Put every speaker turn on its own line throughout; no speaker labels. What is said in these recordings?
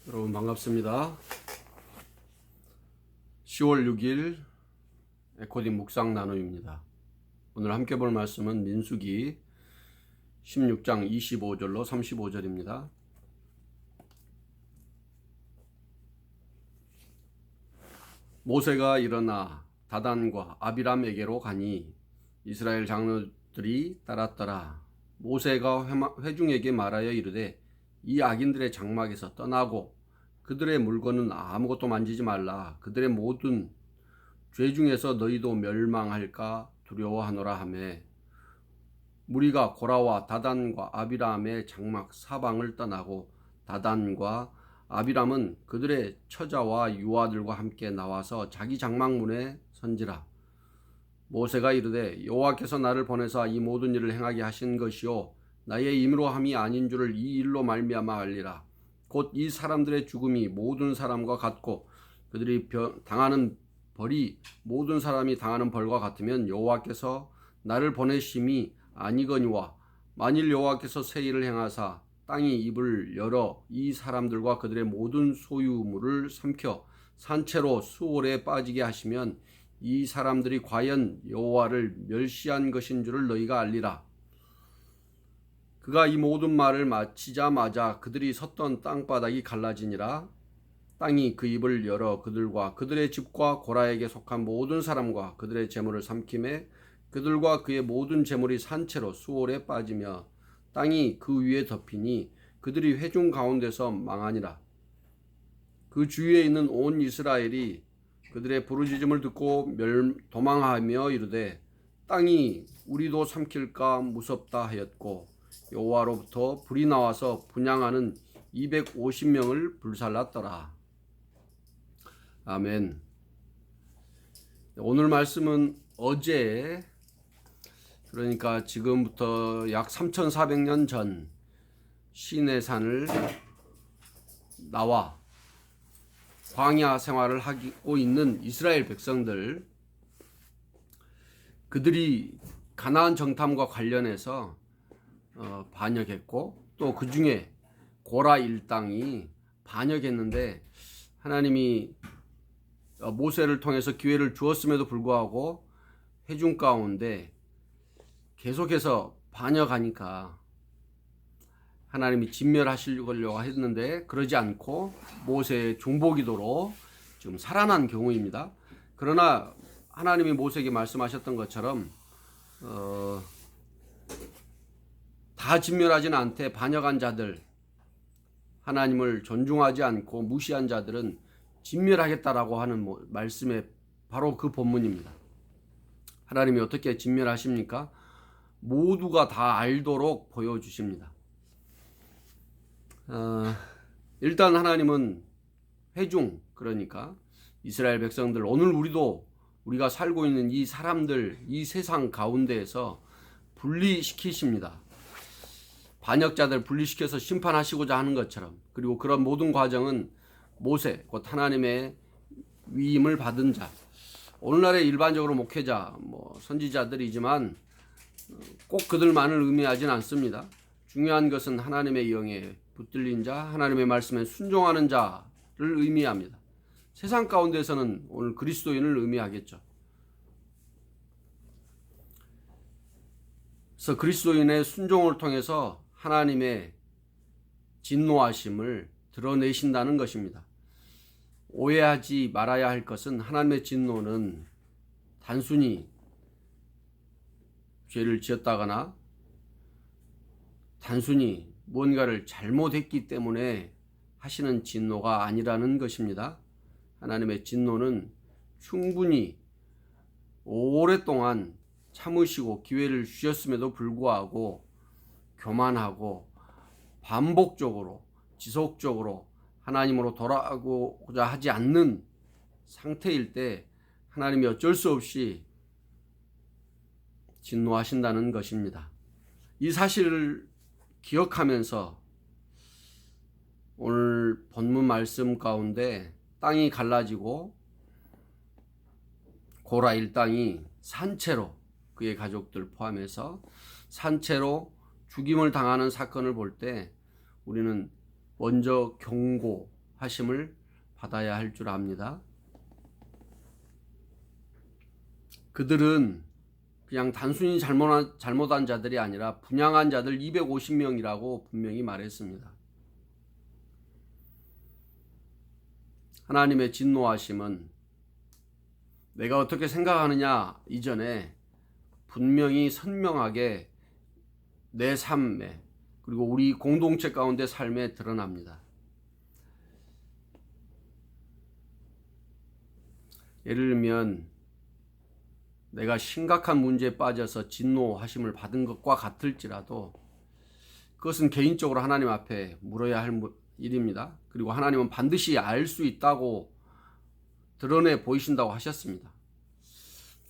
여러분 반갑습니다. 10월 6일 에코딩 묵상 나눔입니다. 오늘 함께 볼 말씀은 민수기 16장 25절로 35절입니다. 모세가 일어나 다단과 아비람에게로 가니 이스라엘 장로들이 따랐더라. 모세가 회중에게 말하여 이르되 이 악인들의 장막에서 떠나고 그들의 물건은 아무것도 만지지 말라. 그들의 모든 죄 중에서 너희도 멸망할까 두려워하노라 하매 무리가 고라와 다단과 아비람의 장막 사방을 떠나고 다단과 아비람은 그들의 처자와 유아들과 함께 나와서 자기 장막문에 선지라. 모세가 이르되 여호와께서 나를 보내사 이 모든 일을 행하게 하신 것이요 나의 임의로 함이 아닌 줄을 이 일로 말미암아 알리라. 곧 이 사람들의 죽음이 모든 사람과 같고 그들이 당하는 벌이 모든 사람이 당하는 벌과 같으면 여호와께서 나를 보내심이 아니거니와 만일 여호와께서 새 일을 행하사 땅이 입을 열어 이 사람들과 그들의 모든 소유물을 삼켜 산채로 수월에 빠지게 하시면 이 사람들이 과연 여호와를 멸시한 것인 줄을 너희가 알리라. 그가 이 모든 말을 마치자마자 그들이 섰던 땅바닥이 갈라지니라. 땅이 그 입을 열어 그들과 그들의 집과 고라에게 속한 모든 사람과 그들의 재물을 삼킴에 그들과 그의 모든 재물이 산채로 수월에 빠지며 땅이 그 위에 덮이니 그들이 회중 가운데서 망하니라. 그 주위에 있는 온 이스라엘이 그들의 부르짖음을 듣고 도망하며 이르되 땅이 우리도 삼킬까 무섭다 하였고 여호와로부터 불이 나와서 분향하는 250명을 불살랐더라. 아멘. 오늘 말씀은 어제, 그러니까 지금부터 약 3400년 전 시내산을 나와 광야 생활을 하고 있는 이스라엘 백성들, 그들이 가나안 정탐과 관련해서 반역했고 또 그 중에 고라 일당이 반역했는데 하나님이 모세를 통해서 기회를 주었음에도 불구하고 회중 가운데 계속해서 반역하니까 하나님이 진멸하시려고 했는데 그러지 않고 모세의 중보기도로 지금 살아난 경우입니다. 그러나 하나님이 모세에게 말씀하셨던 것처럼 다 진멸하지는 않되 반역한 자들, 하나님을 존중하지 않고 무시한 자들은 진멸하겠다라고 하는 말씀의 바로 그 본문입니다. 하나님이 어떻게 진멸하십니까? 모두가 다 알도록 보여주십니다. 일단 하나님은 회중, 그러니까 이스라엘 백성들, 오늘 우리가 살고 있는 이 사람들, 이 세상 가운데에서 분리시키십니다. 반역자들 분리시켜서 심판하시고자 하는 것처럼. 그리고 그런 모든 과정은 모세, 곧 하나님의 위임을 받은 자, 오늘날의 일반적으로 목회자, 선지자들이지만 꼭 그들만을 의미하진 않습니다. 중요한 것은 하나님의 영에 붙들린 자, 하나님의 말씀에 순종하는 자를 의미합니다. 세상 가운데서는 오늘 그리스도인을 의미하겠죠. 그래서 그리스도인의 순종을 통해서 하나님의 진노하심을 드러내신다는 것입니다. 오해하지 말아야 할 것은 하나님의 진노는 단순히 죄를 지었다거나 단순히 무언가를 잘못했기 때문에 하시는 진노가 아니라는 것입니다. 하나님의 진노는 충분히 오랫동안 참으시고 기회를 주셨음에도 불구하고 교만하고 반복적으로 지속적으로 하나님으로 돌아가고자 하지 않는 상태일 때 하나님이 어쩔 수 없이 진노하신다는 것입니다. 이 사실을 기억하면서 오늘 본문 말씀 가운데 땅이 갈라지고 고라 일당이 산채로, 그의 가족들 포함해서 산채로 죽임을 당하는 사건을 볼 때 우리는 먼저 경고, 진노하심을 받아야 할 줄 압니다. 그들은 그냥 단순히 잘못한 자들이 아니라 분향한 자들 250명이라고 분명히 말했습니다. 하나님의 진노하심은 내가 어떻게 생각하느냐 이전에 분명히 선명하게 내 삶에 그리고 우리 공동체 가운데 삶에 드러납니다. 예를 들면 내가 심각한 문제에 빠져서 진노하심을 받은 것과 같을지라도 그것은 개인적으로 하나님 앞에 물어야 할 일입니다. 그리고 하나님은 반드시 알 수 있다고 드러내 보이신다고 하셨습니다.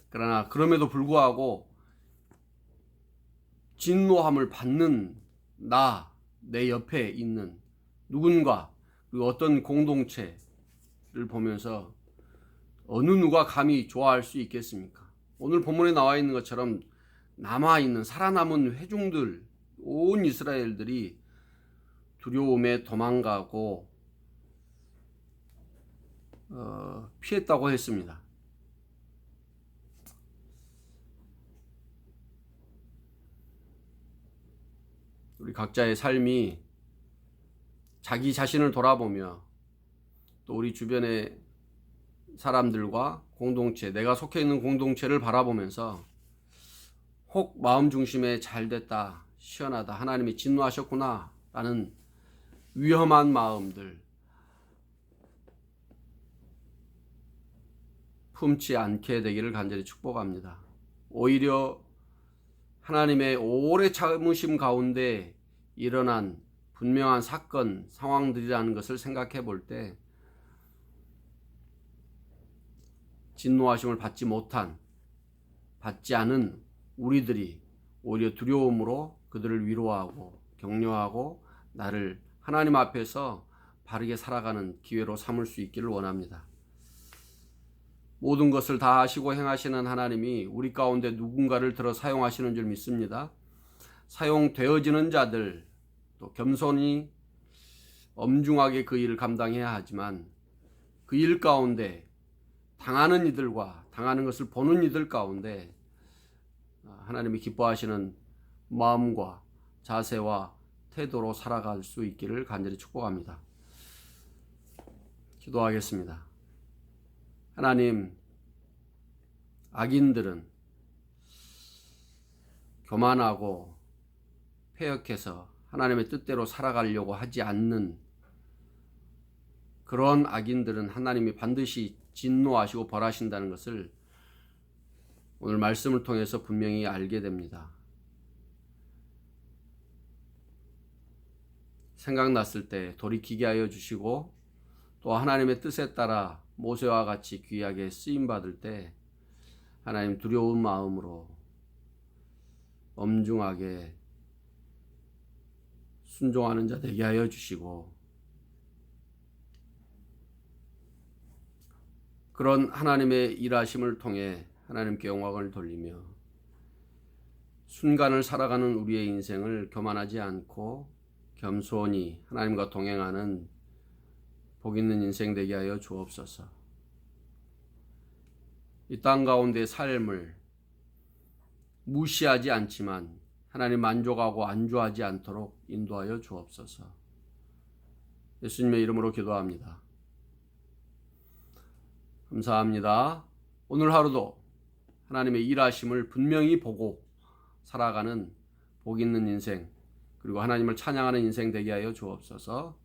그러나 그럼에도 불구하고 진노함을 받는 내 옆에 있는 누군가 그리고 어떤 공동체를 보면서 어느 누가 감히 좋아할 수 있겠습니까? 오늘 본문에 나와 있는 것처럼 남아있는 살아남은 회중들 온 이스라엘들이 두려움에 도망가고 피했다고 했습니다. 우리 각자의 삶이 자기 자신을 돌아보며 또 우리 주변의 사람들과 공동체, 내가 속해 있는 공동체를 바라보면서 혹 마음 중심에 잘됐다, 시원하다, 하나님이 진노하셨구나 라는 위험한 마음들 품지 않게 되기를 간절히 축복합니다. 오히려 하나님의 오래 참으심 가운데 일어난 분명한 사건, 상황들이라는 것을 생각해 볼 때 진노하심을 받지 않은 우리들이 오히려 두려움으로 그들을 위로하고 격려하고 나를 하나님 앞에서 바르게 살아가는 기회로 삼을 수 있기를 원합니다. 모든 것을 다 아시고 행하시는 하나님이 우리 가운데 누군가를 들어 사용하시는 줄 믿습니다. 사용되어지는 자들 또 겸손히 엄중하게 그 일을 감당해야 하지만 그 일 가운데 당하는 이들과 당하는 것을 보는 이들 가운데 하나님이 기뻐하시는 마음과 자세와 태도로 살아갈 수 있기를 간절히 축복합니다. 기도하겠습니다. 하나님, 악인들은 교만하고 패역해서 하나님의 뜻대로 살아가려고 하지 않는 그런 악인들은 하나님이 반드시 진노하시고 벌하신다는 것을 오늘 말씀을 통해서 분명히 알게 됩니다. 생각났을 때 돌이키게 하여 주시고 또 하나님의 뜻에 따라 모세와 같이 귀하게 쓰임받을 때 하나님 두려운 마음으로 엄중하게 순종하는 자 되게 하여 주시고 그런 하나님의 일하심을 통해 하나님께 영광을 돌리며 순간을 살아가는 우리의 인생을 교만하지 않고 겸손히 하나님과 동행하는 복 있는 인생 되게 하여 주옵소서. 이 땅 가운데 삶을 무시하지 않지만 하나님 만족하고 안주하지 않도록 인도하여 주옵소서. 예수님의 이름으로 기도합니다. 감사합니다. 오늘 하루도 하나님의 일하심을 분명히 보고 살아가는 복 있는 인생 그리고 하나님을 찬양하는 인생 되게 하여 주옵소서.